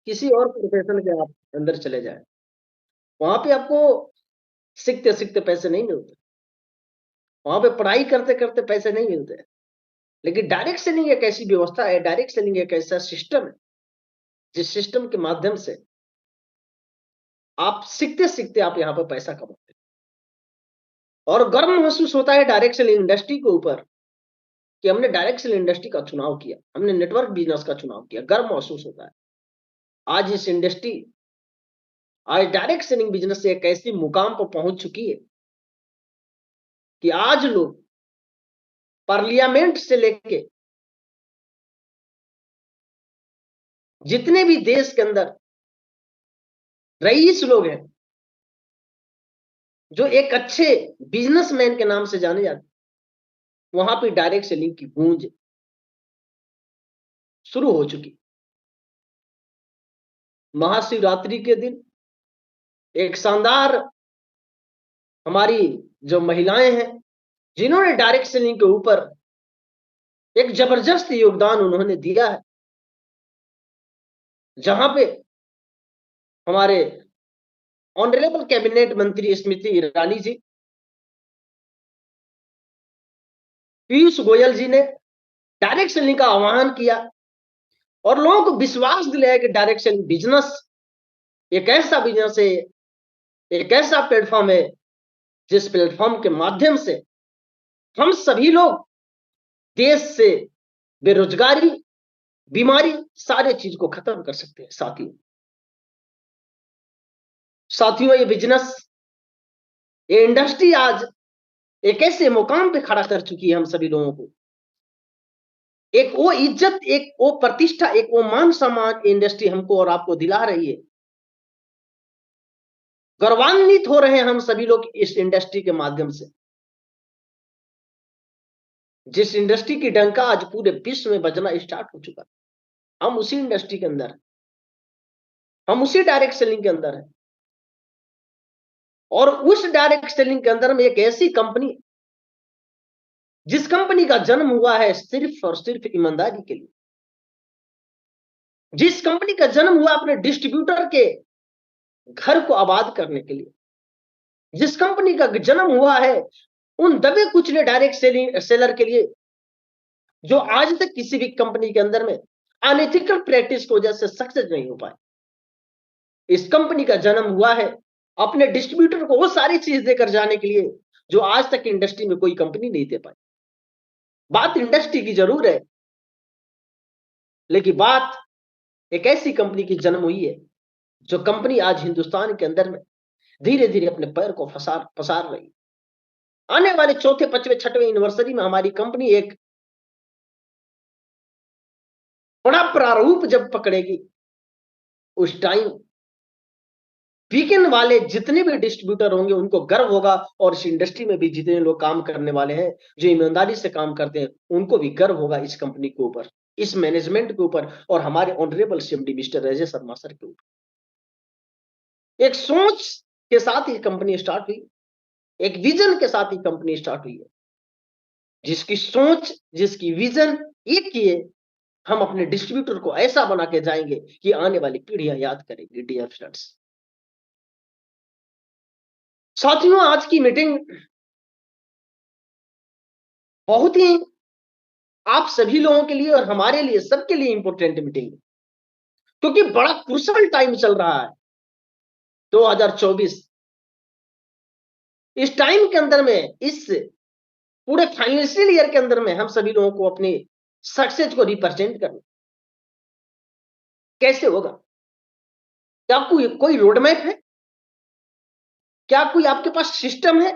किसी और प्रोफेशन के आप अंदर चले जाएँ, वहाँ पे आपको सीखते-सीखते पैसे नहीं मिलते। वहाँ पे पढ़ाई करते-करते पैसे नहीं मिलते। लेकिन डायरेक्ट सेलिंग एक ऐसी व्यवस्था है, डायरेक्ट सेलिंग एक ऐसा सिस्टम है, जिस सिस्टम के माध्यम से आप सीखते-सीखते आप यहाँ पे पैसा कमाते हैं। और गर्व महसूस होता है डायरेक्ट सेलिंग इंडस्ट्री के ऊपर कि हमने डायरेक्ट सेलिंग इंडस्ट्री का चुनाव किया, हमने नेटवर्क बिज़नेस का चुनाव किया, गर्व महसूस होता है। आज इस इंडस्ट्री आज डायरेक्ट सेलिंग बिज़नेस से एक ऐसी मुकाम पर पहुँच चुकी है कि आज लोग पार्लियामेंट से लेके जितने भी देश के अंदर रईस लोग हैं, जो एक अच्छे बिज़नेसमैन के नाम से जाने जाते हैं, वहाँ पे डायरेक्ट सेलिंग की गूंज शुरू हो चुकी। महाशिवरात्रि के दिन एक शानदार हमारी जो महिलाएं हैं, जिन्होंने डायरेक्ट सेलिंग के ऊपर एक जबरदस्त योगदान उन्होंने दिया है, जहां पे हमारे ऑनरेबल कैबिनेट मंत्री स्मृति ईरानी जी, पीयूष गोयल जी ने डायरेक्ट सेलिंग का आह्वान किया और लोगों को विश्वास दिलाया कि डायरेक्ट सेलिंग बिजनेस एक ऐसा बिजनेस है, एक ऐसा प्लेटफॉर्म है, जिस प्लेटफॉर्म के माध्यम से हम सभी लोग देश से बेरोजगारी, बीमारी, सारे चीज को खत्म कर सकते हैं। साथियों ये बिजनेस, ये इंडस्ट्री आज एक ऐसे मुकाम पे खड़ा कर चुकी है हम सभी लोगों को। एक वो इज्जत, एक वो प्रतिष्ठा, एक वो मान सम्मान इंडस्ट्री हमको और आपको दिला रही है। गौरवान्वित हो रहे हैं हम सभी लोग इस इंडस्ट्री के माध्यम से, जिस इंडस्ट्री की डंका आज पूरे विश्व में बजना स्टार्ट हो चुका है। हम उसी इंडस्ट्री के अंदर हैं, हम उसी डायरेक्ट सेलिंग के अंदर हैं। और उस डायरेक्ट सेलिंग के अंदर में एक ऐसी कंपनी, जिस कंपनी का जन्म हुआ है सिर्फ और सिर्फ ईमानदारी के लिए, जिस कंपनी का जन्म हुआ अपने डिस्ट्रीब्यूटर के घर को आबाद करने के लिए, जिस कंपनी का जन्म हुआ है उन दबे कुचले डायरेक्ट सेलर के लिए, जो आज तक किसी भी कंपनी के अंदर में अनएथिकल प्रैक्टिस की वजह से सक्सेस नहीं हो पाए। इस कंपनी का जन्म हुआ है अपने डिस्ट्रीब्यूटर को वो सारी चीज देकर जाने के लिए, जो आज तक इंडस्ट्री में कोई कंपनी नहीं दे पाई। बात इंडस्ट्री की जरूर है, लेकिन बात एक ऐसी कंपनी की जन्म हुई है, जो कंपनी आज हिंदुस्तान के अंदर में धीरे धीरे अपने पैर को पसार रही। आने वाले चौथे, पांचवें, छठवें एनिवर्सरी में हमारी कंपनी एक बड़ा प्रारूप जब पकड़ेगी, उस टाइम वीकेंड वाले जितने भी डिस्ट्रीब्यूटर होंगे उनको गर्व होगा, और इस इंडस्ट्री में भी जितने लोग काम करने वाले हैं, जो ईमानदारी से काम करते हैं, उनको भी गर्व होगा इस कंपनी के ऊपर, इस मैनेजमेंट के ऊपर, और हमारे honourable CMD mister Ajay Sharma sir के ऊपर। एक सोच के साथ ही कंपनी स्टार्ट हुई, एक विजन के साथ ही कंपनी स्टार्ट हुई है। जिसकी सोच, जिसकी विजन एक ही है, हम अपने डिस्ट्रीब्यूटर को ऐसा बना के जाएंगे कि आने वाली पीढ़ियां याद करेंगी। डियर फ्रेंड्स, साथियों, आज की मीटिंग बहुत ही आप सभी लोगों के लिए और हमारे लिए, सबके लिए इंपॉर्टेंट मीटिंग है, क्योंकि बड़ा क्रूशल टाइम चल रहा है 2024। इस टाइम के अंदर में, इस पूरे फाइनेंशियल ईयर के अंदर में, हम सभी लोगों को अपनी सक्सेस को रिप्रेजेंट करना कैसे होगा? क्या कोई रोड मैप है? क्या कोई आपके पास सिस्टम है?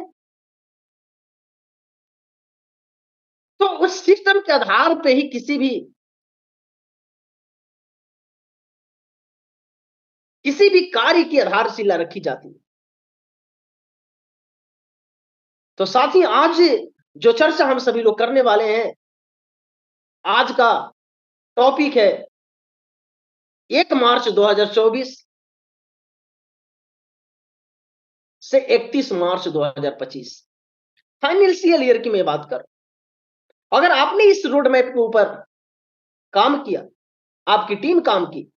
तो उस सिस्टम के आधार पे ही किसी भी कार्य की आधारशिला रखी जाती है। तो साथ ही आज जो चर्चा हम सभी लोग करने वाले हैं, आज का टॉपिक है 1 मार्च 2024 से 31 मार्च 2025, फाइनेंशियल ईयर की मैं बात कर। अगर आपने इस रोड मैप के ऊपर काम किया, आपकी टीम काम की,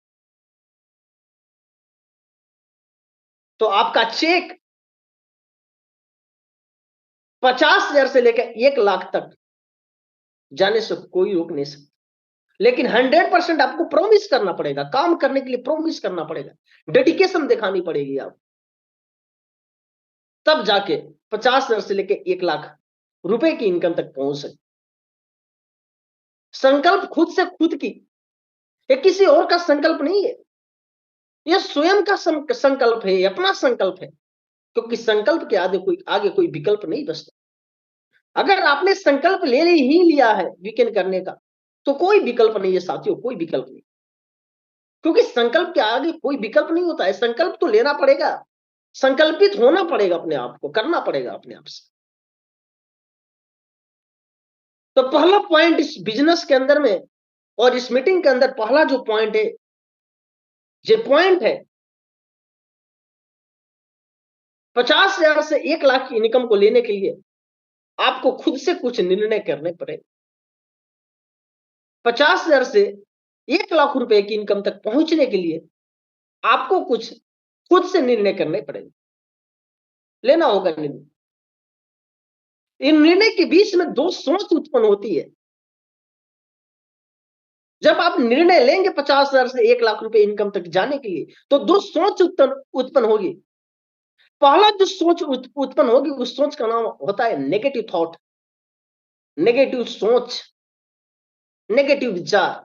तो आपका चेक 50,000 से लेकर 1 लाख तक जाने से कोई रोक नहीं सकता। लेकिन 100% आपको प्रॉमिस करना पड़ेगा, काम करने के लिए प्रॉमिस करना पड़ेगा, डेडिकेशन दिखानी पड़ेगी आप, तब जाके 50,000 से लेकर 1 लाख रुपए की इनकम तक पहुंच सकते। संकल्प खुद से खुद की, ये किसी और का संकल्प नहीं है, यह स्वयं का संकल्प है, अपना संकल्प है, क्योंकि संकल्प के आगे कोई विकल्प नहीं बचता। अगर आपने संकल्प ले ही लिया है वीकेंड करने का, तो कोई विकल्प नहीं है साथियों, कोई विकल्प नहीं, क्योंकि संकल्प के आगे कोई विकल्प नहीं होता है। संकल्प तो लेना पड़ेगा, संकल्पित होना पड़ेगा, अपने आप को करना पड़ेगा अपने आप से। तो पहला पॉइंट इस बिजनेस के अंदर में और इस मीटिंग के अंदर पहला जो पॉइंट है, ये पॉइंट है 50,000 से 1 लाख की इनकम को लेने के लिए आपको खुद से कुछ निर्णय करने पड़े। 50,000 से 1 लाख रुपए की इनकम तक पहुंचने के लिए आपको कुछ खुद से निर्णय करने पड़ेंगे, लेना होगा निर्णय। इन निर्णय के बीच में दो सोच उत्पन्न होती है। जब आप निर्णय लेंगे 50,000 से 1 लाख रुपए इनकम तक जाने के लिए, तो दो सोच उत्पन्न होगी। पहला जो सोच उत्पन्न होगी, उस सोच का नाम होता है नेगेटिव थॉट, नेगेटिव सोच, नेगेटिव विचार।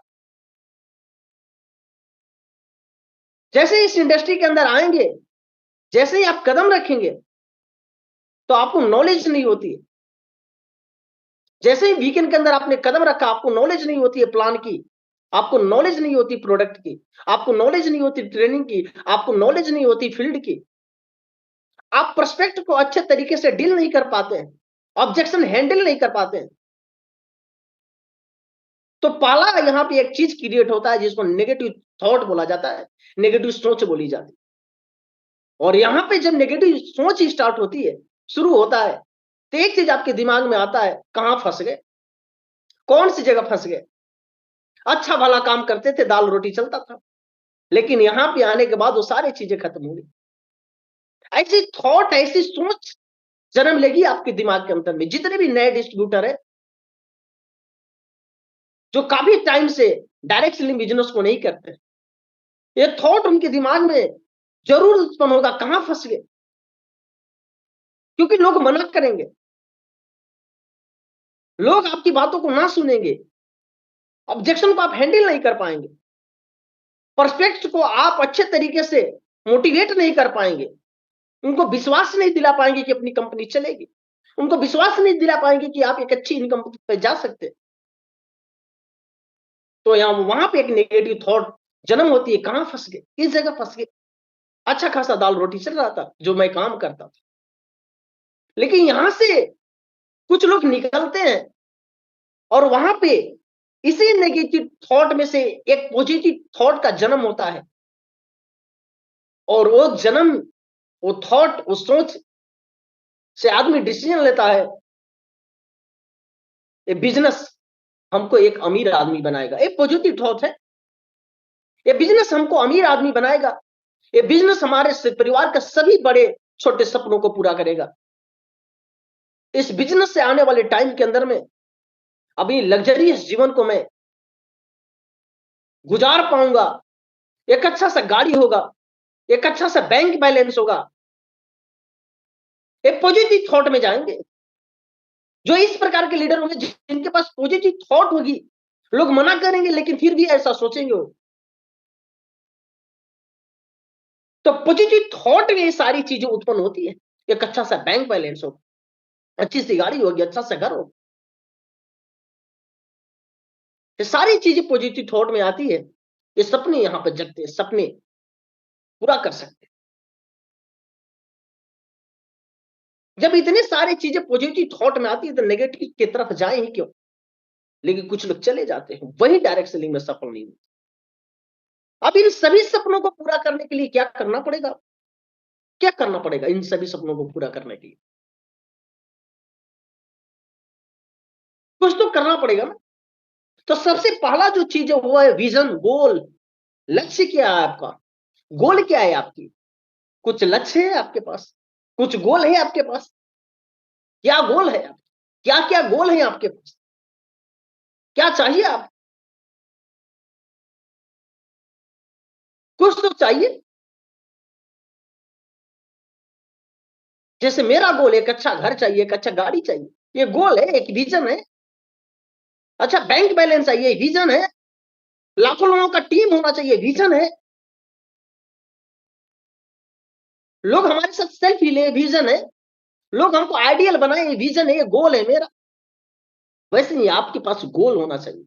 जैसे इस इंडस्ट्री के अंदर आएंगे, जैसे ही आप कदम रखेंगे, तो आपको नॉलेज नहीं होती है। जैसे ही वीकेंड के अंदर आपने कदम रखा, आपको नॉलेज नहीं होती है प्लान की, आपको नॉलेज नहीं होती प्रोडक्ट की, आपको नॉलेज नहीं होती ट्रेनिंग की, आपको नॉलेज नहीं होती फील्ड की। आप प्रोस्पेक्ट को अच्छे तरीके से डील नहीं कर पाते हैं, ऑब्जेक्शन हैंडल नहीं कर पाते हैं। तो पहला यहां पे एक चीज क्रिएट होता है जिसको नेगेटिव थॉट बोला जाता है, नेगेटिव सोच बोली जाती है। और यहां पे जब नेगेटिव सोच स्टार्ट होती है, शुरू होता है, तो एक चीज आपके दिमाग में आता है, कहां फंस गए, कौन सी जगह फंस गए। अच्छा भला काम करते थे, दाल रोटी चलता था, लेकिन यहां पे आने के बाद वो सारी चीजें खत्म हो गई। ऐसी थॉट, ऐसी सोच जन्म लेगी आपके दिमाग के अंदर में। जितने भी नए डिस्ट्रीब्यूटर है जो काफी टाइम से डायरेक्ट सेलिंग बिजनेस को नहीं करते, ये थॉट उनके दिमाग में जरूर उत्पन्न होगा, कहां फंस गए। क्योंकि लोग मना करेंगे, लोग आपकी बातों को ना सुनेंगे, ऑब्जेक्शन को आप हैंडल नहीं कर पाएंगे, पर्सपेक्ट को आप अच्छे तरीके से मोटिवेट नहीं कर पाएंगे, उनको विश्वास नहीं दिला पाएंगे कि अपनी कंपनी चलेगी, उनको विश्वास नहीं दिला पाएंगे कि आप एक अच्छी इनकम पे जा सकते। तो यहां वहां पे एक नेगेटिव थॉट जन्म होती है, कहां फंस गए, किस जगह फंस गए। अच्छा खासा दाल रोटी चल रहा था जो मैं काम करता था, लेकिन यहां से कुछ लोग निकलते हैं और वहां पे इसी नेगेटिव थॉट में से एक पॉजिटिव थॉट का जन्म होता है। और वो जन्म, वो थॉट, वो सोच से आदमी डिसीजन लेता है, ये बिजनेस हमको एक अमीर आदमी बनाएगा। एक पॉजिटिव थॉट है, ये बिजनेस हमको अमीर आदमी बनाएगा, ये बिजनेस हमारे परिवार के सभी बड़े छोटे सपनों को पूरा करेगा। इस बिजनेस से आने वाले टाइम के अंदर में अभी लग्जरियस जीवन को मैं गुजार पाऊंगा, एक अच्छा सा गाड़ी होगा, एक अच्छा सा बैंक बैलेंस होगा। एक पॉजिटिव थॉट में जाएंगे। जो इस प्रकार के लीडर होंगे जिनके पास पॉजिटिव थॉट होगी, लोग मना करेंगे लेकिन फिर भी ऐसा सोचेंगे वो। तो पॉजिटिव थॉट में ये सारी चीजें उत्पन्न होती है। एक अच्छा सा बैंक बैलेंस होगा, अच्छी सी गाड़ी होगी, अच्छा सा घर होगा, ये सारी चीजें पॉजिटिव थॉट में आती है। ये सपने यहां पर जगते हैं, सपने पूरा कर सकते हैं। जब इतने सारी चीजें पॉजिटिव थॉट में आती है तो नेगेटिव की तरफ जाए ही क्यों। लेकिन कुछ लोग चले जाते हैं, वही डायरेक्ट सेलिंग में सफल नहीं होते। अब इन सभी सपनों को पूरा करने के लिए क्या करना पड़ेगा, क्या करना पड़ेगा इन सभी सपनों को पूरा करने के लिए। कुछ तो करना पड़ेगा ना। तो सबसे पहला जो चीज है वो है विजन, गोल। लक्ष्य क्या है आपका, गोल क्या है आपकी। कुछ लक्ष्य है आपके पास? कुछ गोल है आपके पास? क्या गोल है? क्या-क्या गोल है आपके पास? क्या चाहिए आप? कुछ तो चाहिए। जैसे मेरा गोल एक अच्छा घर चाहिए, एक अच्छा गाड़ी चाहिए। ये गोल है, एक विज़न है। अच्छा बैंक बैलेंस चाहिए, विज़न है। लाखों लोगों का टीम होना चाहिए, विज़न है। लोग हमारे साथ सेल्फी ले, विज़न है। लोग हमको आइडियल बनाए, ये विज़न है, ये गोल है मेरा। वैसे नहीं, आपके पास गोल होना चाहिए।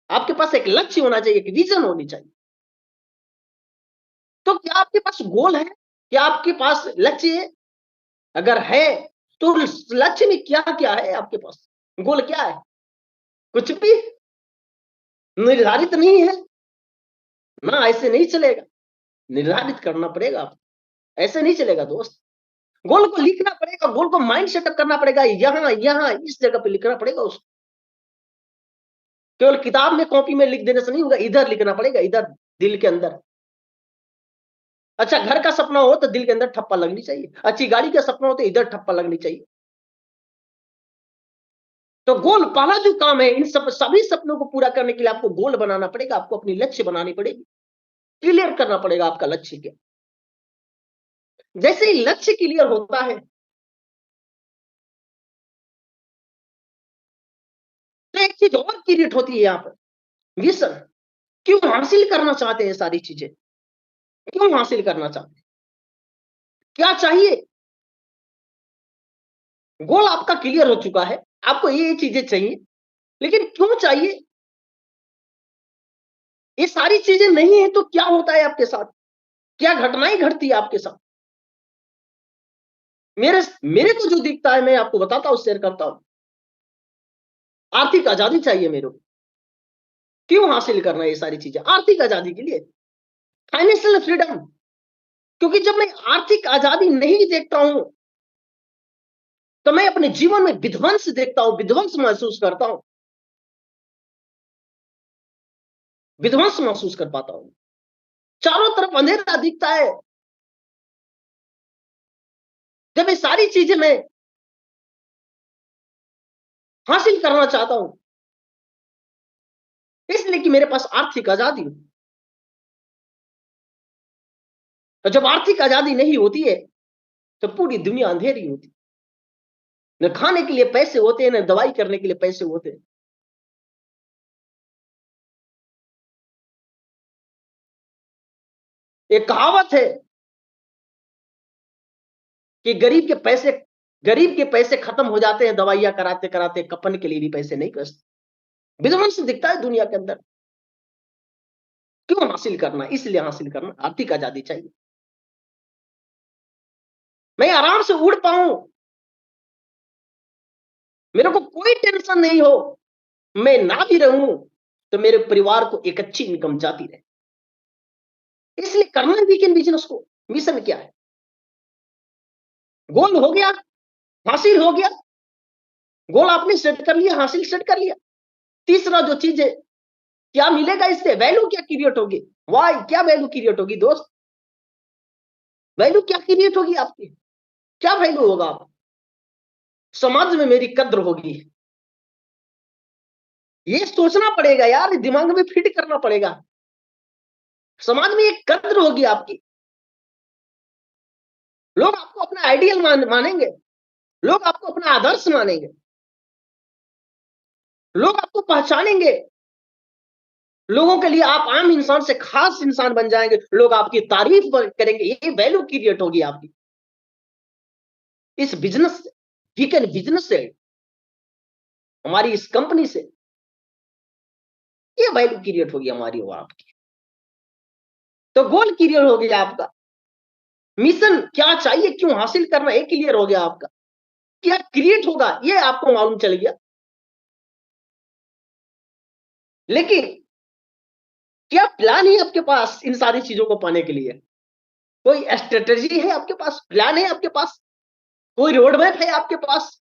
आपके पास एक लक्ष्य होना चाहिए, एक विज़न होनी चाहिए। तो क्या आपके पास गोल है? क्या आपके पास लक्ष्य है? अगर है, तो उस लक्ष्य में क्या-क्या है आपके पास? गोल क्या है? कुछ भी निर्धारित नहीं है। ना, ऐसे नहीं चलेगा। निर्धारित करना पड़ेगा आपको। ऐसे नहीं चलेगा दोस्त। गोल को लिखना पड़ेगा, गोल को माइंड सेटअप करना पड़ेगा। यहाँ, इस जगह पे लिखना पड़ेगा उसको। केवल किताब में, कॉपी में लिख देने से नहीं होगा, इधर लिखना पड़ेगा, इधर दिल के अंदर। अच्छा घर का सपना हो तो दिल के अंदर ठप्पा लगनी चाहिए। अच्छी गाड़ी का सपना हो तो इधर ठप्पा लगनी चाहिए। तो गोल पहला जो काम है, इन सभी सपनों को पूरा करने के लिए आपको गोल बनाना पड़ेगा, आपको अपनी लक्ष्य बनानी पड़ेगी। क्लियर करना पड़ेगा आपका लक्ष्य क्या। जैसे ही लक्ष्य क्लियर होता है, तो एक चीज और क्रिएट होती है यहाँ पर, मिशन। क्यों हासिल करना चाहते हैं सारी चीजें? क्यों हासिल करना चाहते हैं? क्या चाहिए? गोल आपका क्लियर हो चुका है, आपको ये चीजें चाहिए, लेकिन क्यों चाहिए? ये सारी चीजें नहीं है तो क्या होता है आपके साथ? क्या घटनाएं घटती है आपके साथ? मेरे मेरे को जो दिखता है मैं आपको बताता हूं, शेयर करता हूं। आर्थिक आजादी चाहिए मेरे को। क्यों हासिल करना है ये सारी चीजें? आर्थिक आजादी के लिए, फाइनेंशियल फ्रीडम। क्योंकि जब मैं आर्थिक आजादी नहीं देखता हूं, तो मैं अपने जीवन में विध्वंस देखता हूं, विध्वंस महसूस करता हूं, विध्वंस महसूस कर पाता हूं। चारों तरफ अंधेरा दिखता है। जब ये सारी चीजें मैं हासिल करना चाहता हूं, इसलिए कि मेरे पास आर्थिक आजादी हो। और जब आर्थिक आजादी नहीं होती है, तो पूरी दुनिया अंधेरी होती है। न खाने के लिए पैसे होते हैं, न दवाई करने के लिए पैसे होते हैं। एक कहावत है कि गरीब के पैसे खत्म हो जाते हैं, दवाइयां कराते कराते कपन के लिए भी पैसे नहीं बचते। विध्वंस दिखता है दुनिया के अंदर। क्यों हासिल करना? इसलिए हासिल करना, आर्थिक आजादी चाहिए। मैं आराम से उड़ पाऊं, मेरे को कोई टेंशन नहीं हो, मैं ना भी रहूं तो मेरे परिवार को एक अच्छी इनकम जाती रहे। इसलिए करना है वीकेंड बिजनेस को। मिशन क्या है? गोल हो गया, हासिल हो गया। गोल आपने सेट कर लिया, हासिल सेट कर लिया। तीसरा जो चीज है, क्या मिलेगा इससे? वैल्यू क्या क्रिएट होगी? वाई क्या वैल्यू क्रिएट होगी दोस्त? वैल्यू क्या क्रिएट होगी आपकी? क्या वैल्यू होगा आप? समाज में मेरी कद्र होगी। ये सोचना पड़ेगा यार, दिमाग में फिट करना पड़ेगा। समाज में एक कद्र होगी आपकी। लोग आपको अपना आइडियल मानेंगे। लोग आपको अपना आदर्श मानेंगे। लोग आपको पहचानेंगे। लोगों के लिए आप आम इंसान से खास इंसान बन जाएंगे। लोग आपकी तारीफ करेंगे। ये वैल्यू क्रिएट होगी आपकी। इस बिजनेस से, वीकेंड बिजनेस से, हमारी इस कंपनी से ये वैल्यू क्रिएट होगी हमारी और आपकी। तो गोल क्लियर हो गया आपका। मिशन क्या चाहिए, क्यों हासिल करना, ये क्लियर हो गया आपका। क्या क्रिएट होगा ये आपको मालूम चल गया। लेकिन क्या प्लान है आपके पास इन सारी चीजों को पाने के लिए? कोई स्ट्रेटेजी है आपके पास? प्लान है आपके पास? कोई रोड मैप है आपके पास?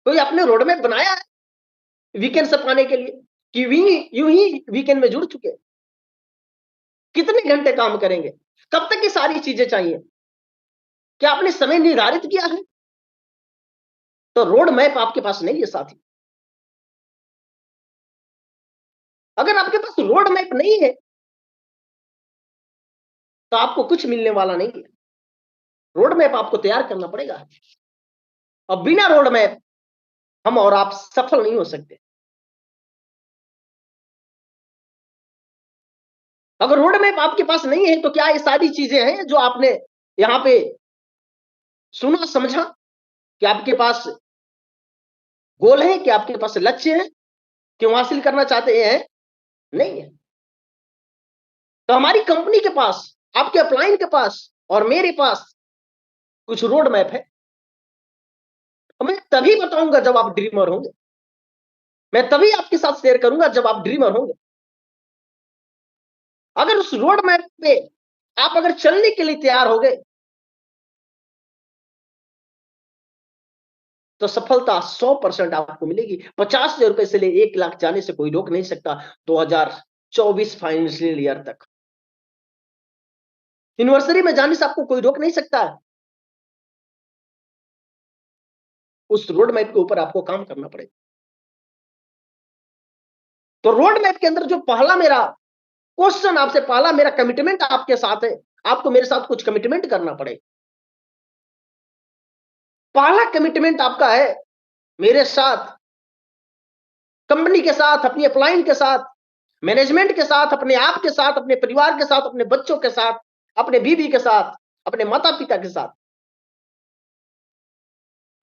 कोई आपने रोड मैप बनाया है वीकेंड से पाने के लिए? कि यूं ही वीकेंड में जुड़ चुके? कितने घंटे काम करेंगे? कब तक ये सारी चीजें चाहिए? क्या आपने समय निर्धारित किया है? तो रोड मैप आपके पास नहीं है साथी। अगर आपके पास रोड मैप नहीं है, तो आपको कुछ मिलने वाला नहीं है। रोड मैप आपको तैयार करना पड़ेगा। अब बिना रोड मैप हम और आप सफल नहीं हो सकते। अगर रोड मैप आपके पास नहीं है, तो क्या ये सारी चीजें हैं जो आपने यहां पे सुना समझा? कि आपके पास गोल है, कि आपके पास लक्ष्य है, क्यों हासिल करना चाहते हैं? नहीं है। तो हमारी कंपनी के पास, आपके अपलाइन के पास और मेरे पास कुछ रोड मैप है। तो मैं तभी बताऊंगा जब आप ड्रीमर होंगे। मैं तभी आपके साथ शेयर करूंगा जब आप ड्रीमर होंगे। अगर उस रोड मैप पे आप अगर चलने के लिए तैयार हो गए, तो सफलता 100% आपको मिलेगी। 50,000 रुपए से ले 1 लाख जाने से कोई रोक नहीं सकता। 2024 फाइनेंशियल ईयर तक यूनिवर्सिटी में जाने से आपको कोई रोक नहीं सकता है। उस रोड मैप के ऊपर आपको काम करना पड़ेगा। तो रोड मैप के अंदर जो पहला मेरा क्वेश्चन आपसे, पहला मेरा कमिटमेंट आपके साथ है, आपको मेरे साथ कुछ कमिटमेंट करना पड़ेगा। पहला कमिटमेंट आपका है मेरे साथ, कंपनी के साथ, अपनी अपलाइन के साथ, मैनेजमेंट के साथ, अपने आप के साथ, अपने परिवार के साथ, अपने बच्चों के साथ, अपने बीवी के साथ, अपने माता पिता के साथ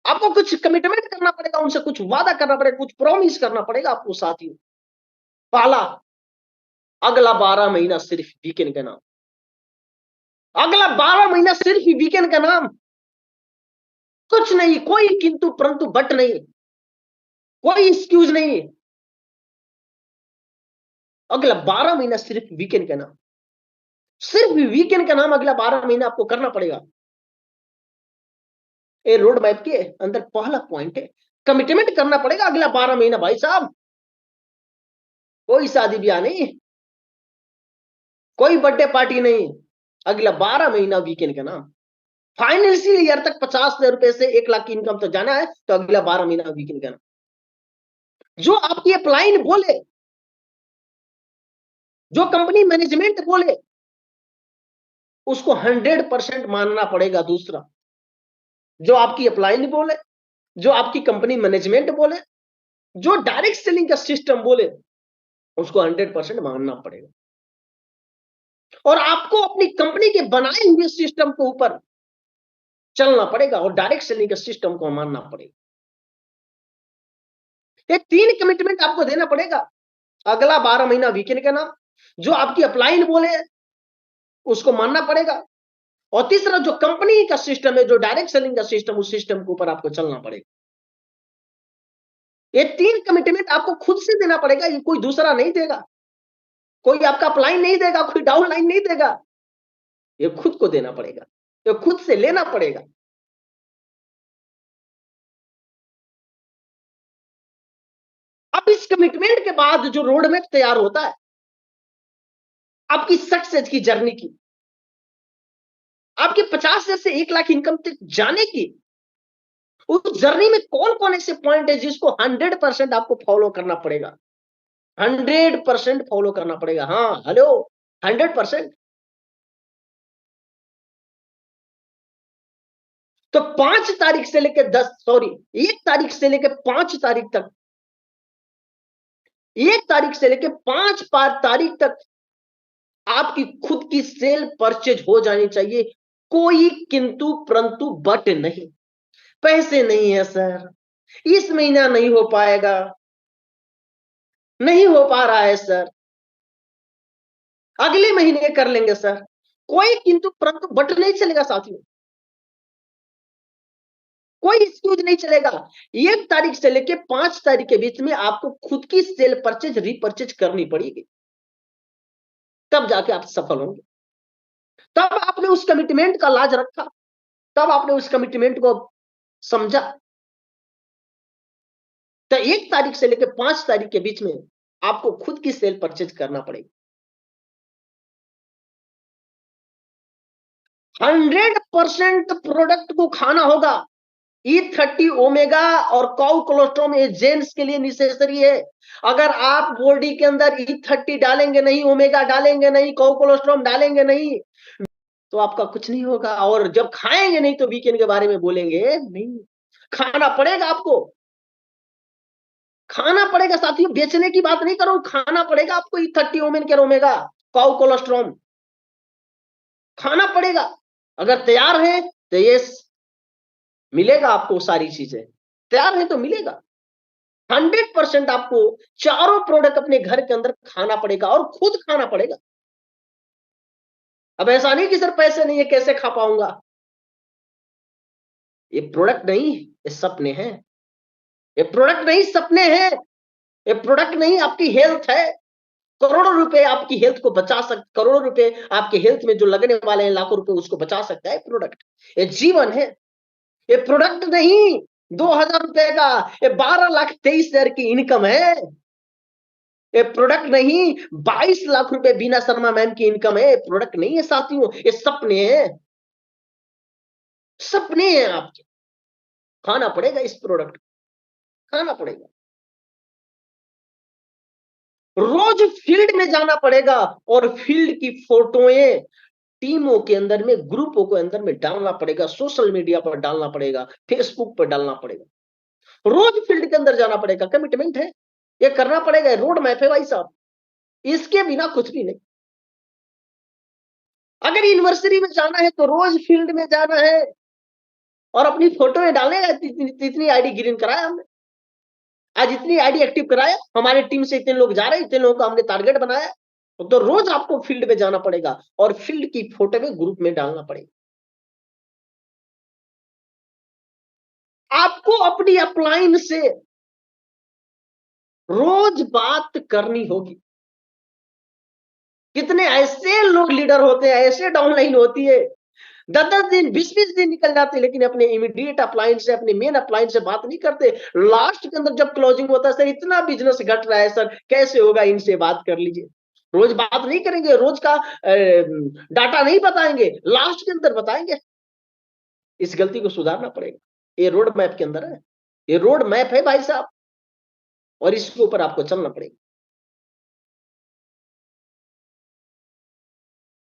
आपको कुछ कमिटमेंट करना पड़ेगा, उनसे कुछ वादा करना पड़ेगा, कुछ प्रॉमिस करना पड़ेगा आपको साथियों। पहला, अगला 12 महीना सिर्फ वीकेंड का नाम। अगला 12 महीना सिर्फ वीकेंड का नाम। कुछ नहीं, कोई किंतु परंतु बट नहीं, कोई एक्सक्यूज नहीं। अगला 12 महीना सिर्फ वीकेंड का नाम। सिर्फ वीकेंड का नाम अगला 12 महीना आपको करना पड़ेगा। ये रोड मैप के अंदर पहला पॉइंट है। कमिटमेंट करना पड़ेगा अगला 12 महीना। भाई साहब, कोई शादी ब्याह नहीं, कोई बर्थडे पार्टी नहीं, अगला 12 महीना वीकेंड का नाम। फाइनेंशियल ईयर तक 50,000 रुपए से 1 लाख की इनकम तो जाना है, तो अगला 12 महीना वीकेंड का नाम। जो आपकी अपलाइन बोले, जो कंपनी मैनेजमेंट बोले, उसको 100% मानना पड़ेगा। दूसरा, जो आपकी अपलाइन बोले, जो आपकी कंपनी मैनेजमेंट बोले, जो डायरेक्ट सेलिंग का सिस्टम बोले, उसको 100% मानना पड़ेगा। और आपको अपनी कंपनी के बनाए हुए सिस्टम के ऊपर चलना पड़ेगा और डायरेक्ट सेलिंग के सिस्टम को मानना पड़ेगा। ये 3 कमिटमेंट आपको देना पड़ेगा। अगला 12 महीना वीकेंड का नाम, जो आपकी अपलाइन बोले उसको मानना पड़ेगा, और तीसरा जो कंपनी का सिस्टम है, जो डायरेक्ट सेलिंग का सिस्टम, उस सिस्टम के ऊपर आपको चलना पड़ेगा। ये 3 कमिटमेंट आपको खुद से देना पड़ेगा, ये कोई दूसरा नहीं देगा, कोई आपका अपलाइन नहीं देगा, कोई डाउनलाइन नहीं देगा। ये खुद को देना पड़ेगा, ये खुद से लेना पड़ेगा। अब इस कमिटमेंट के बाद जो रोड मैप तैयार होता है आपकी सक्सेस की जर्नी की, आपके 50,000 से 1 लाख इनकम तक जाने की, उस जर्नी में कौन कौन ऐसे पॉइंट है जिसको 100% आपको फॉलो करना पड़ेगा। 100% फॉलो करना पड़ेगा। हाँ, हेलो, 100%। तो 5 तारीख से लेकर 1 तारीख से लेकर 5 तारीख तक, 1 तारीख से लेकर 5 तारीख तक आपकी खुद की सेल परचेज हो जानी चाहिए। कोई किंतु परंतु बट नहीं। पैसे नहीं है सर, इस महीना नहीं हो पाएगा, नहीं हो पा रहा है सर, अगले महीने कर लेंगे सर। कोई किंतु परंतु बट नहीं चलेगा साथियों, कोई एक्सक्यूज नहीं चलेगा। 1 तारीख से लेके 5 तारीख के बीच में आपको खुद की सेल परचेज रीपरचेज करनी पड़ेगी, तब जाके आप सफल होंगे। तब आपने उस कमिटमेंट का लाज रखा, तब आपने उस कमिटमेंट को समझा। तो 1 तारीख से लेकर 5 तारीख के बीच में आपको खुद की सेल परचेज करना पड़ेगी। 100% प्रोडक्ट को खाना होगा। E30 ओमेगा और काउ कोलेस्ट्रॉल ये जेंट्स के लिए नेसेसरी है। अगर आप बॉडी के अंदर E30 डालेंगे नहीं, ओमेगा डालेंगे नहीं, काउ कोलेस्ट्रॉल डालेंगे नहीं, तो आपका कुछ नहीं होगा। और जब खाएंगे नहीं तो वीकेंड के बारे में बोलेंगे नहीं। खाना पड़ेगा आपको, खाना पड़ेगा साथियों, बेचने की बात नहीं कर रहा हूं, खाना पड़ेगा आपको। E30 ओमेगा काउ कोलेस्ट्रॉल खाना पड़ेगा। अगर तैयार है तो ये मिलेगा आपको, सारी चीजें तैयार है तो मिलेगा। 100% आपको चारों प्रोडक्ट अपने घर के अंदर खाना पड़ेगा और खुद खाना पड़ेगा। अब ऐसा नहीं कि सर पैसे नहीं है कैसे खा पाऊंगा। ये प्रोडक्ट नहीं, ये सपने हैं। ये प्रोडक्ट नहीं, सपने हैं। ये प्रोडक्ट नहीं, आपकी हेल्थ है। करोड़ों रुपए आपकी हेल्थ को बचा सकते, करोड़ों रुपए आपके हेल्थ में जो लगने वाले हैं, लाखों रुपए, उसको बचा सकता है प्रोडक्ट। ये जीवन है। ये प्रोडक्ट नहीं 2,000 रुपए का, ये 12,23,000 की इनकम है। ये प्रोडक्ट नहीं 22 लाख रुपए बीना शर्मा मैम की इनकम है। प्रोडक्ट नहीं है साथियों, ये सपने हैं। सपने हैं आपके। खाना पड़ेगा इस प्रोडक्ट, खाना पड़ेगा। रोज फील्ड में जाना पड़ेगा और फील्ड की फोटोएं टीमों के अंदर में, ग्रुपों के अंदर में डालना पड़ेगा, सोशल मीडिया पर डालना पड़ेगा, फेसबुक पर डालना पड़ेगा। रोज फील्ड के अंदर जाना पड़ेगा। कमिटमेंट है, ये करना पड़ेगा। रोड मैप है भाई साहब, इसके बिना कुछ भी नहीं। अगर यूनिवर्सिटी में जाना है तो रोज फील्ड में जाना है और अपनी फोटो में डालने। इतनी आईडी ग्रीन कराया हमने, आज इतनी आईडी एक्टिव कराया, हमारे टीम से इतने लोग जा रहे हैं, इतने लोगों का हमने टारगेट बनाया। तो रोज आपको फील्ड में जाना पड़ेगा और फील्ड की फोटो में ग्रुप में डालना पड़ेगा। आपको अपनी अपलाइन से रोज बात करनी होगी। कितने ऐसे लोग लीडर होते हैं, ऐसे डाउनलाइन होती है, 10-10 दिन 20-20 दिन निकल जाते हैं, लेकिन अपने इमीडिएट अपलाइन से, अपने मेन अपलाइन से बात नहीं करते। लास्ट के अंदर जब क्लोजिंग होता है, सर इतना बिजनेस घट रहा है, सर कैसे होगा, इनसे बात कर लीजिए। रोज बात नहीं करेंगे, रोज का डाटा नहीं बताएंगे, लास्ट के अंदर बताएंगे। इस गलती को सुधारना पड़ेगा। ये रोड मैप के अंदर है, ये रोड मैप है भाई साहब, और इसके ऊपर आपको चलना पड़ेगा।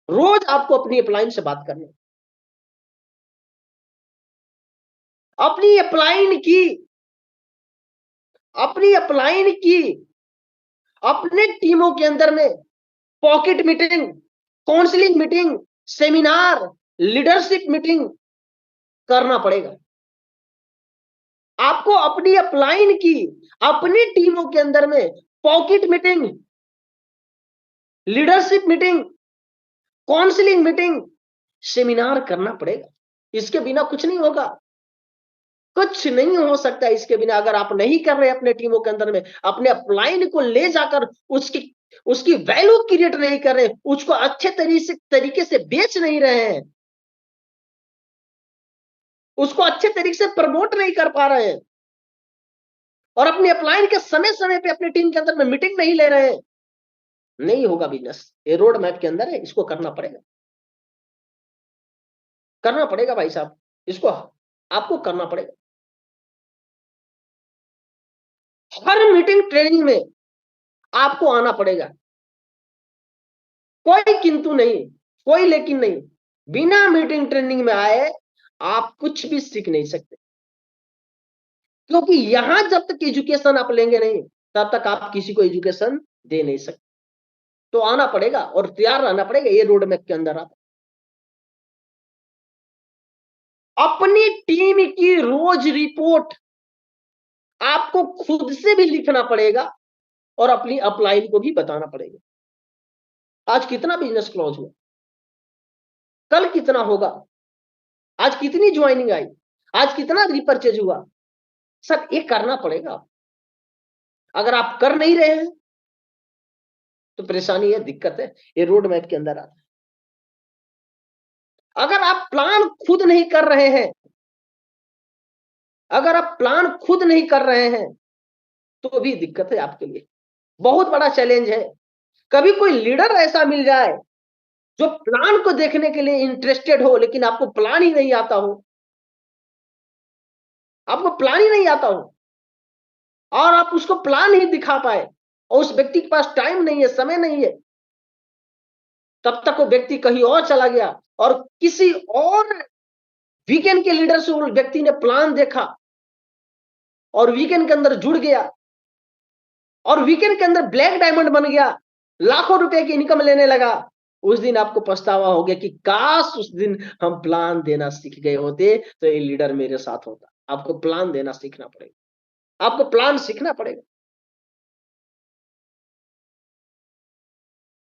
रोज आपको अपनी अपलाइन से बात करनी, अपनी अपलाइन की, अपनी अपलाइन की, अपने टीमों के अंदर में pocket meeting, counselling meeting, seminar, leadership meeting करना पड़ेगा। आपको अपनी अपलाइन की, अपनी टीमों के अंदर में pocket meeting, leadership meeting, counselling meeting, seminar करना पड़ेगा। इसके बिना कुछ नहीं होगा, कुछ नहीं हो सकता इसके बिना। अगर आप नहीं कर रहे अपने टीमों के अंदर में, अपने अपलाइन को ले जाकर उसकी उसकी वैल्यू क्रिएट नहीं कर रहे, उसको अच्छे तरीके से बेच नहीं रहे हैं, उसको अच्छे तरीके से प्रमोट नहीं कर पा रहे हैं, और अपने अपलाइन के समय समय पे अपने टीम के अंदर में मीटिंग नहीं ले रहे हैं, नहीं होगा बिजनेस। ये रोड मैप के अंदर है, इसको करना पड़ेगा, करना पड़ेगा भाई साहब, इसको आपको करना पड़ेगा। हर मीटिंग ट्रेनिंग में आपको आना पड़ेगा। कोई किंतु नहीं, कोई लेकिन नहीं। बिना मीटिंग ट्रेनिंग में आए आप कुछ भी सीख नहीं सकते, क्योंकि यहां जब तक एजुकेशन आप लेंगे नहीं, तब तक आप किसी को एजुकेशन दे नहीं सकते। तो आना पड़ेगा और तैयार रहना पड़ेगा। ये रोड मैप के अंदर आता, अपनी टीम की रोज रिपोर्ट आपको खुद से भी लिखना पड़ेगा और अपनी अपलाइन को भी बताना पड़ेगा। आज कितना बिजनेस क्लोज हुआ, कल कितना होगा, आज कितनी ज्वाइनिंग आई, आज कितना रिपर्चेज हुआ, सर ये करना पड़ेगा। अगर आप कर नहीं रहे हैं तो परेशानी है, दिक्कत है। ये रोड मैप के अंदर आता है। अगर आप प्लान खुद नहीं कर रहे हैं, अगर आप प्लान खुद नहीं कर रहे हैं तो भी दिक्कत है आपके लिए, बहुत बड़ा चैलेंज है। कभी कोई लीडर ऐसा मिल जाए जो प्लान को देखने के लिए इंटरेस्टेड हो, लेकिन आपको प्लान ही नहीं आता हो, आपको प्लान ही नहीं आता हो और आप उसको प्लान नहीं दिखा पाए और उस व्यक्ति के पास टाइम नहीं है, समय नहीं है, तब तक वो व्यक्ति कहीं और चला गया और किसी और वीकेंड के लीडर से वो व्यक्ति ने प्लान देखा और वीकेंड के अंदर जुड़ गया और वीकेंड के अंदर ब्लैक डायमंड बन गया, लाखों रुपए की इनकम लेने लगा। उस दिन आपको पछतावा हो गया कि काश उस दिन हम प्लान देना सीख गए होते तो ये लीडर मेरे साथ होता। आपको प्लान देना सीखना पड़ेगा, आपको प्लान सीखना पड़ेगा,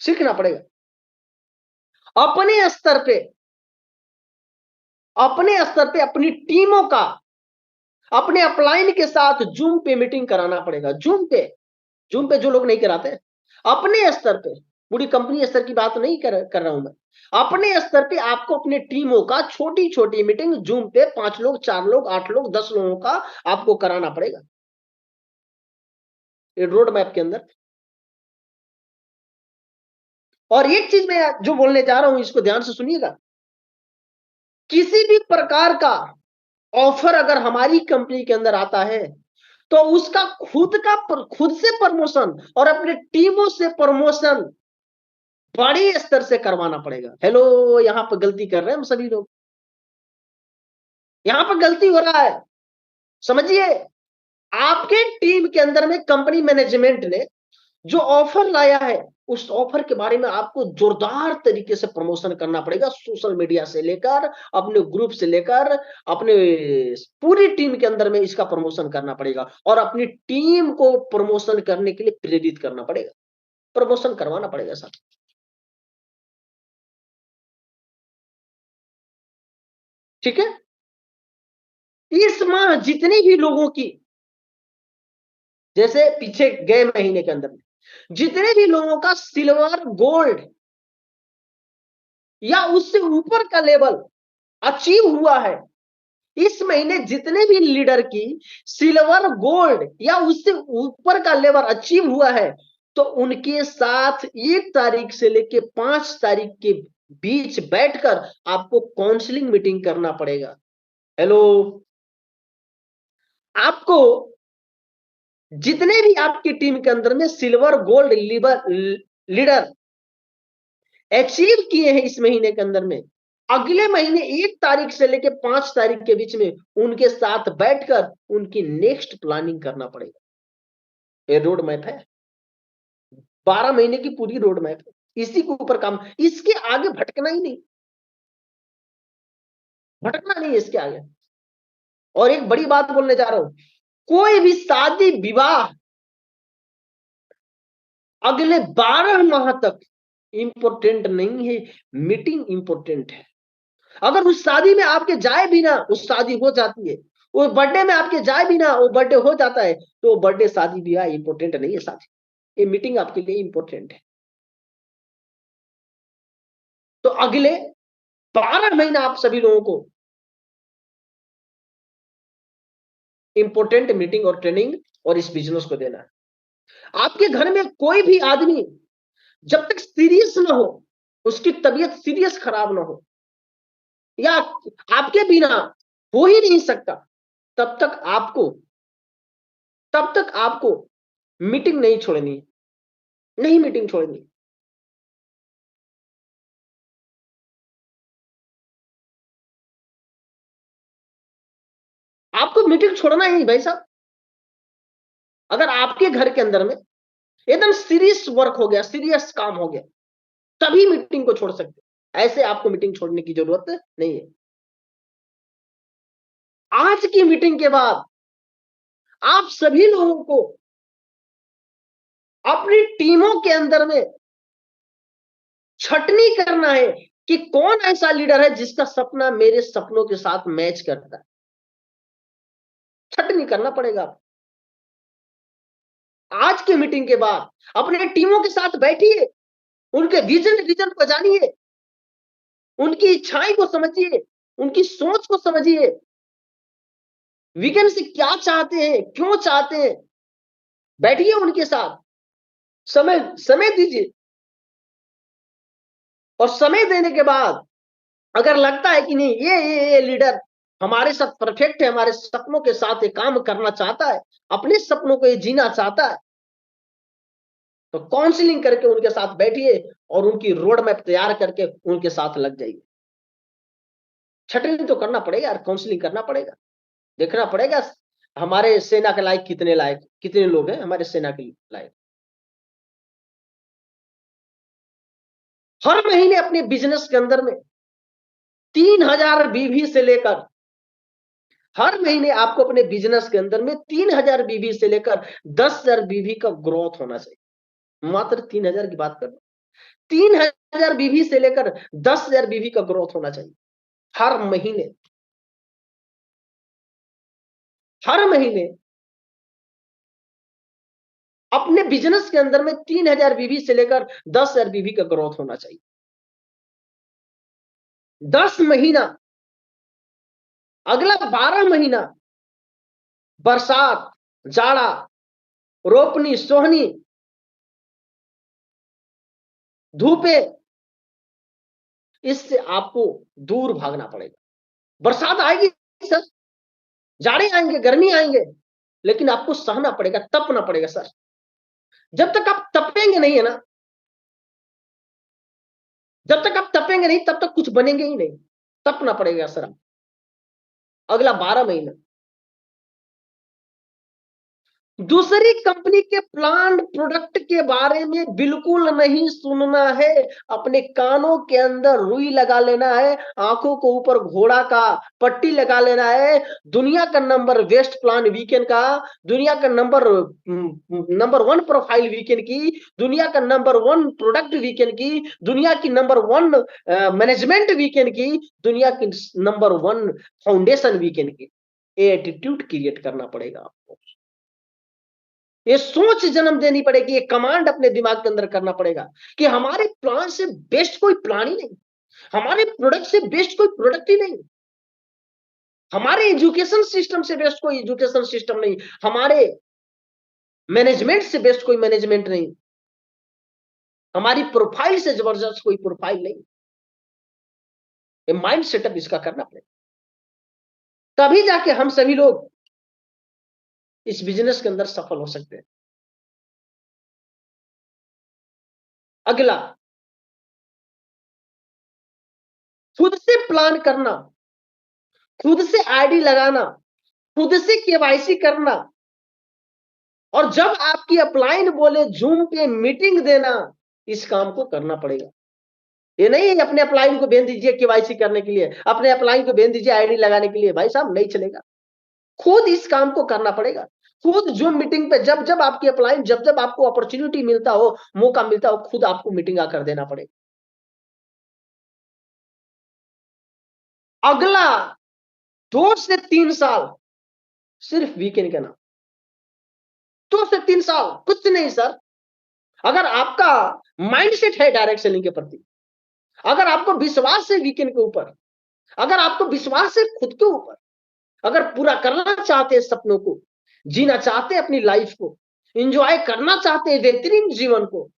सीखना पड़ेगा। अपने स्तर पे, अपने स्तर पे अपनी टीमों का, अपने अपलाइन के साथ जूम पे मीटिंग कराना पड़ेगा। जूम पे जो लोग नहीं कराते, अपने स्तर पे, पूरी कंपनी स्तर की बात नहीं कर रहा हूं मैं, अपने स्तर पे आपको अपने टीमों का छोटी छोटी मीटिंग जूम पे 5 लोग, 4 लोग, 8 लोग, 10 लोगों का आपको कराना पड़ेगा ये रोड मैप के अंदर। और एक चीज मैं जो बोलने जा रहा हूं इसको ध्यान से सुनिएगा, किसी भी प्रकार का ऑफर अगर हमारी कंपनी के अंदर आता है तो उसका खुद से प्रमोशन और अपने टीमों से प्रमोशन बड़े स्तर से करवाना पड़ेगा। हेलो, यहां पर गलती कर रहे हैं हम सभी लोग, यहां पर गलती हो रहा है, समझिए। आपके टीम के अंदर में कंपनी मैनेजमेंट ने जो ऑफर लाया है उस ऑफर के बारे में आपको जोरदार तरीके से प्रमोशन करना पड़ेगा, सोशल मीडिया से लेकर, अपने ग्रुप से लेकर, अपने पूरी टीम के अंदर में इसका प्रमोशन करना पड़ेगा और अपनी टीम को प्रमोशन करने के लिए प्रेरित करना पड़ेगा, प्रमोशन करवाना पड़ेगा सर। ठीक है, इस माह जितने भी लोगों की, जैसे पीछे गए महीने के अंदर में जितने भी लोगों का सिल्वर, गोल्ड या उससे ऊपर का लेवल अचीव हुआ है, इस महीने जितने भी लीडर की सिल्वर, गोल्ड या उससे ऊपर का लेवल अचीव हुआ है, तो उनके साथ 1 तारीख से लेके 5 तारीख के बीच बैठकर आपको काउंसलिंग मीटिंग करना पड़ेगा। हेलो, आपको जितने भी आपकी टीम के अंदर में सिल्वर, गोल्ड लीडर अचीव किए हैं इस महीने के अंदर में, अगले महीने 1 तारीख से लेकर 5 तारीख के बीच में उनके साथ बैठकर उनकी नेक्स्ट प्लानिंग करना पड़ेगा। ये रोड मैप है, 12 महीने की पूरी रोड मैप है, इसी के ऊपर काम, इसके आगे भटकना ही नहीं, भटकना नहीं है इसके आगे। और एक बड़ी बात बोलने जा रहा हूं, कोई भी शादी विवाह अगले 12 माह तक इंपॉर्टेंट नहीं है, मीटिंग इंपॉर्टेंट है। अगर उस शादी में आपके जाए भी ना, उस शादी हो जाती है, वो बर्थडे में आपके जाए भी ना, वो बर्थडे हो जाता है, तो बर्थडे, शादी ब्याह इंपॉर्टेंट नहीं है साथी, ये मीटिंग आपके लिए इंपॉर्टेंट है। तो अगले 12 महीना आप सभी लोगों को इंपॉर्टेंट मीटिंग और ट्रेनिंग और इस बिजनेस को देना है। आपके घर में कोई भी आदमी जब तक सीरियस ना हो, उसकी तबीयत सीरियस खराब ना हो या आपके बिना हो ही नहीं सकता, तब तक आपको तब तक आपको मीटिंग नहीं छोड़नी, नहीं मीटिंग छोड़नी। आपको मीटिंग छोड़ना ही नहीं भाई साहब। अगर आपके घर के अंदर में एकदम सीरियस वर्क हो गया, सीरियस काम हो गया, तभी मीटिंग को छोड़ सकते, ऐसे आपको मीटिंग छोड़ने की जरूरत नहीं है। आज की मीटिंग के बाद आप सभी लोगों को अपनी टीमों के अंदर में छटनी करना है कि कौन ऐसा लीडर है जिसका सपना मेरे सपनों के साथ मैच करता है। छटनी करना पड़ेगा। आज की मीटिंग के बाद अपने टीमों के साथ बैठिए, उनके विजन को जानिए, उनकी इच्छाएं को समझिए, उनकी सोच को समझिए, वीकेंड से क्या चाहते हैं, क्यों चाहते हैं, बैठिए उनके साथ, समय समय दीजिए और समय देने के बाद अगर लगता है कि नहीं ये लीडर हमारे साथ परफेक्ट है, हमारे सपनों के साथ ये काम करना चाहता है, अपने सपनों को ये जीना चाहता है, तो काउंसलिंग करके उनके साथ बैठिए और उनकी रोड मैप तैयार करके उनके साथ लग जाइए। छटनी तो करना पड़ेगा यार, काउंसलिंग करना पड़ेगा, देखना पड़ेगा हमारे सेना के लायक कितने लोग हैं हमारे सेना के लायक। हर महीने अपने बिजनेस के अंदर में 3000 बीवी से लेकर, हर महीने आपको अपने बिजनेस के अंदर में 3000 बीवी से लेकर 10,000 बीवी का ग्रोथ होना चाहिए। मात्र 3000 की बात कर रहा हूं, 3000 बीवी से लेकर 10,000 बीवी का ग्रोथ होना चाहिए हर महीने। हर महीने अपने बिजनेस के अंदर में 3000 बीवी से लेकर 10,000 बीवी का ग्रोथ होना चाहिए। 10 महीना, अगला 12 महीना बरसात, जाड़ा, रोपनी, सोहनी, धूपे, इससे आपको दूर भागना पड़ेगा। बरसात आएगी सर, जाड़े आएंगे, गर्मी आएंगे, लेकिन आपको सहना पड़ेगा, तपना पड़ेगा सर। जब तक आप तपेंगे नहीं है ना, जब तक आप तपेंगे नहीं तब तक कुछ बनेंगे ही नहीं। तपना पड़ेगा सर। अगला 12 महीना दूसरी कंपनी के प्लांट प्रोडक्ट के बारे में बिल्कुल नहीं सुनना है। अपने कानों के अंदर रुई लगा लेना है, आंखों को ऊपर घोड़ा का पट्टी लगा लेना है। दुनिया का नंबर बेस्ट प्लान वीकेंड का, दुनिया का नंबर 1 प्रोफाइल वीकेंड की, दुनिया का नंबर 1 प्रोडक्ट वीकेंड की, दुनिया की नंबर 1 मैनेजमेंट वीकेंड की, दुनिया की नंबर 1 फाउंडेशन वीकेंड की। एटीट्यूड क्रिएट करना पड़ेगा आपको, ये सोच जन्म देनी पड़ेगी, ये कमांड अपने दिमाग के अंदर करना पड़ेगा कि हमारे प्लान से बेस्ट कोई प्लान ही नहीं, हमारे प्रोडक्ट से बेस्ट कोई प्रोडक्ट ही नहीं, हमारे एजुकेशन सिस्टम से बेस्ट कोई एजुकेशन सिस्टम नहीं, हमारे मैनेजमेंट से बेस्ट कोई मैनेजमेंट नहीं, हमारी प्रोफाइल से जबरदस्त कोई प्रोफाइल नहीं। ये माइंड सेटअप इसका करना पड़ेगा, तभी जाके हम सभी लोग इस बिजनेस के अंदर सफल हो सकते हैं। अगला, खुद से प्लान करना, खुद से आईडी लगाना, खुद से केवाईसी करना, और जब आपकी अपलाइन बोले जूम पे मीटिंग देना, इस काम को करना पड़ेगा। ये नहीं अपने अपलाइन को भेज दीजिए केवाईसी करने के लिए, अपने अपलाइन को भेज दीजिए आईडी लगाने के लिए, भाई साहब नहीं चलेगा। खुद इस काम को करना पड़ेगा। खुद जूम मीटिंग पे जब जब आपकी अपलाइन, जब जब आपको अपॉर्चुनिटी मिलता हो, मौका मिलता हो, खुद आपको मीटिंग आकर देना पड़ेगा। अगला 2 से 3 साल सिर्फ वीकेंड का नाम, 2 से 3 साल कुछ नहीं सर। अगर आपका माइंडसेट है डायरेक्ट सेलिंग के प्रति, अगर आपको विश्वास है वीकेंड के ऊपर, अगर आपको विश्वास है खुद के ऊपर, अगर पूरा करना चाहते हैं सपनों को, जीना चाहते हैं अपनी लाइफ को, एंजॉय करना चाहते हैं बेहतरीन जीवन को,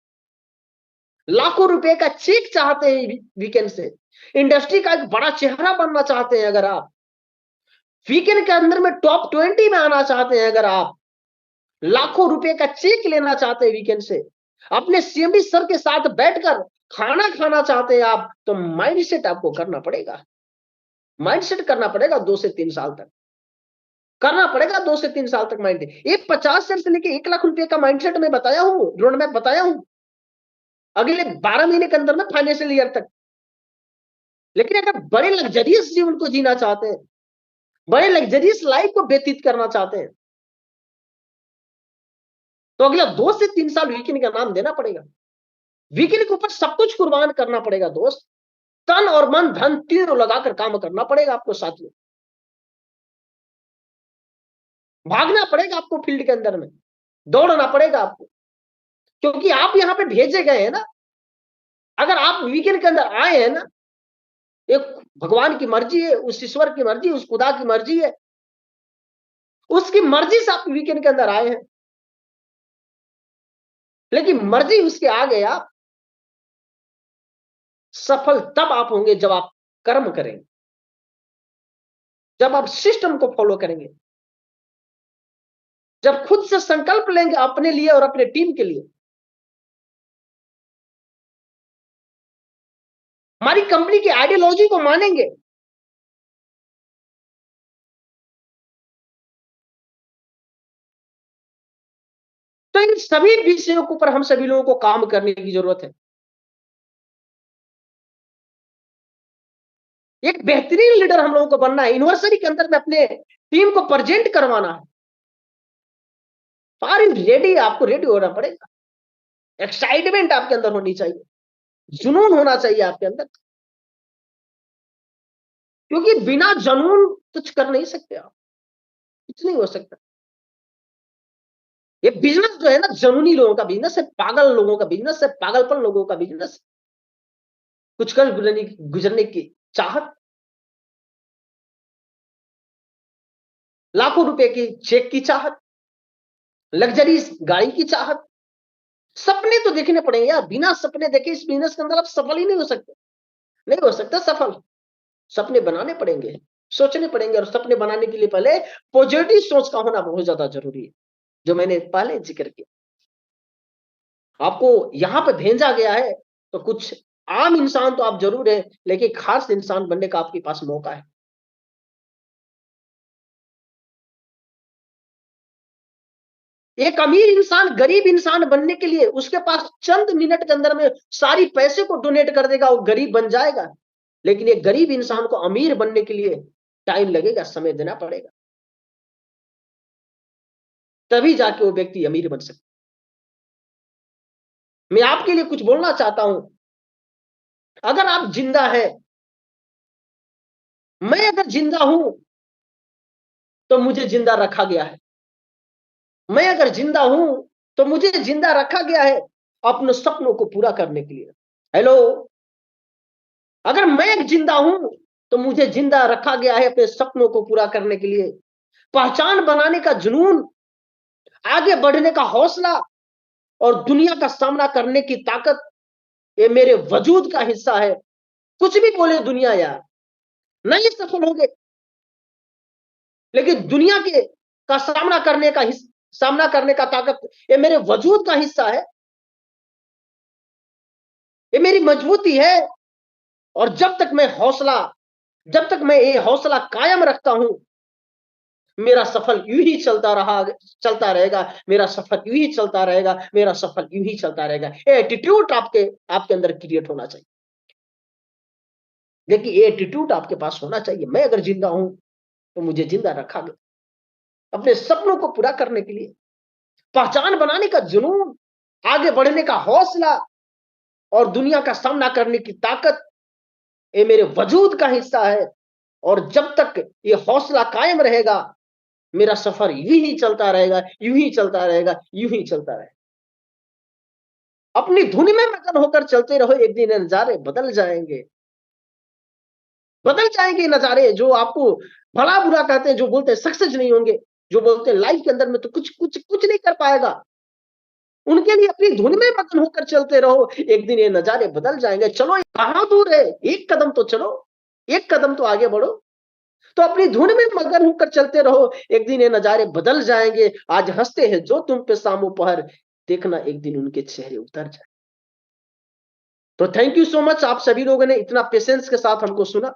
लाखों रुपए का चेक चाहते हैं वीकेंड से, इंडस्ट्री का एक बड़ा चेहरा बनना चाहते हैं, अगर आप वीकेंड के अंदर में टॉप 20 में आना चाहते हैं, अगर आप लाखों रुपए का चेक लेना चाहते हैं वीकेंड से, अपने सीएमडी सर के साथ बैठकर खाना खाना चाहते हैं आप, तो माइंडसेट आपको करना पड़ेगा। माइंडसेट करना पड़ेगा 2 से 3 साल तक करना पड़ेगा, 2 से 3 साल तक माइंड। ये 50 शेयर से लेके 1 लाख रुपए का माइंडसेट मैं बताया हूं, रोड मैप बताया हूं, अगले 12 महीने के अंदर में फाइनेंशियल ईयर तक। लेकिन अगर बड़े लग्जरियस जीवन को जीना चाहते हैं, बड़े लग्जरियस लाइफ को व्यतीत करना चाहते हैं, तो अगला 2 से 3 साल वीकेंड का नाम देना पड़ेगा। वीकेंड के ऊपर सब कुछ कुर्बान करना पड़ेगा दोस्त, तन और मन धन तीनों लगाकर काम करना पड़ेगा आपको साथियों। भागना पड़ेगा आपको फील्ड के अंदर में, दौड़ना पड़ेगा आपको, क्योंकि आप यहां पे भेजे गए हैं ना। अगर आप वीकेंड के अंदर आए हैं ना, एक भगवान की मर्जी है, उस ईश्वर की मर्जी, उस खुदा की मर्जी है, उसकी मर्जी से आप वीकेंड के अंदर आए हैं। लेकिन मर्जी उसके आ गए आप, सफल तब आप होंगे जब आप कर्म करेंगे, जब आप सिस्टम को फॉलो करेंगे, जब खुद से संकल्प लेंगे अपने लिए और अपने टीम के लिए। हमारी कंपनी की आइडियोलॉजी को मानेंगे। तो इन सभी विषयों के ऊपर हम सभी लोगों को काम करने की जरूरत है। एक बेहतरीन लीडर हम लोगों को बनना है, यूनिवर्सिटी के अंदर में अपने टीम को प्रेजेंट करवाना है। Are you ready? आपको रेडी होना पड़ेगा। एक्साइटमेंट आपके अंदर होनी चाहिए, जुनून होना चाहिए आपके अंदर, क्योंकि बिना जुनून कुछ कर नहीं सकते आप, कुछ नहीं हो सकता। ये बिजनेस जो है ना, जुनूनी लोगों का बिजनेस है, पागल लोगों का बिजनेस है, पागलपन लोगों का बिजनेस। कुछ कर गुजरने की चाहत, लाखों रुपए की चेक की चाहत, लग्जरी गाड़ी की चाहत। सपने तो देखने पड़ेंगे यार, बिना सपने देखे इस बिजनेस के अंदर आप सफल ही नहीं हो सकते, नहीं हो सकता सफल। सपने बनाने पड़ेंगे, सोचने पड़ेंगे, और सपने बनाने के लिए पहले पॉजिटिव सोच का होना बहुत ज्यादा जरूरी है, जो मैंने पहले जिक्र किया। आपको यहां पे भेजा गया है तो कुछ आम इंसान तो आप जरूर है, लेकिन खास इंसान बनने का आपके पास मौका है। एक अमीर इंसान गरीब इंसान बनने के लिए उसके पास चंद मिनट के अंदर में सारी पैसे को डोनेट कर देगा, वो गरीब बन जाएगा। लेकिन एक गरीब इंसान को अमीर बनने के लिए टाइम लगेगा, समय देना पड़ेगा, तभी जाके वो व्यक्ति अमीर बन सकता। मैं आपके लिए कुछ बोलना चाहता हूं। अगर आप जिंदा है, मैं अगर जिंदा हूं तो मुझे जिंदा रखा गया है। मैं अगर जिंदा हूं तो मुझे जिंदा रखा गया है अपने सपनों को पूरा करने के लिए। हेलो। अगर मैं जिंदा हूं तो मुझे जिंदा रखा गया है अपने सपनों को पूरा करने के लिए। पहचान बनाने का जुनून, आगे बढ़ने का हौसला और दुनिया का सामना करने की ताकत, ये मेरे वजूद का हिस्सा है। कुछ भी बोले दुनिया यार, नहीं सफल होंगे, लेकिन दुनिया के का सामना करने का ताकत, ये मेरे वजूद का हिस्सा है, ये मेरी मजबूती है। और जब तक मैं ये हौसला कायम रखता हूं, मेरा सफल यूं ही चलता रहेगा, मेरा सफर यूं ही चलता रहेगा, मेरा सफर यूं ही चलता रहेगा। एटीट्यूड आपके आपके अंदर क्रिएट होना चाहिए। देखिए, एटीट्यूड आपके पास होना चाहिए। मैं अगर जिंदा हूं तो मुझे जिंदा रखा गया अपने सपनों को पूरा करने के लिए। पहचान बनाने का जुनून, आगे बढ़ने का हौसला और दुनिया का सामना करने की ताकत, ये मेरे वजूद का हिस्सा है। और जब तक ये हौसला कायम रहेगा, मेरा सफर यूं ही चलता रहेगा, यूं ही चलता रहेगा, यूं ही चलता रहेगा। अपनी धुन में मगन होकर चलते रहो, एक दिन नजारे बदल जाएंगे। बदल जाएंगे नजारे। जो आपको भला बुरा कहते हैं, जो बोलते हैं सक्सेस नहीं होंगे, जो बोलते हैं लाइफ के अंदर में तो कुछ कुछ कुछ नहीं कर पाएगा, उनके लिए अपनी धुन में मगन होकर चलते रहो, एक दिन ये नजारे बदल जाएंगे। चलो, कहां दूर है, एक कदम तो चलो, एक कदम तो आगे बढ़ो। तो अपनी धुन में मगन होकर चलते रहो, एक दिन ये नजारे बदल जाएंगे। आज हंसते हैं जो तुम पे शाम दोपहर, देखना एक दिन उनके चेहरे उतर जाए। तो थैंक यू सो मच, आप सभी लोगों ने इतना पेशेंस के साथ हमको सुना।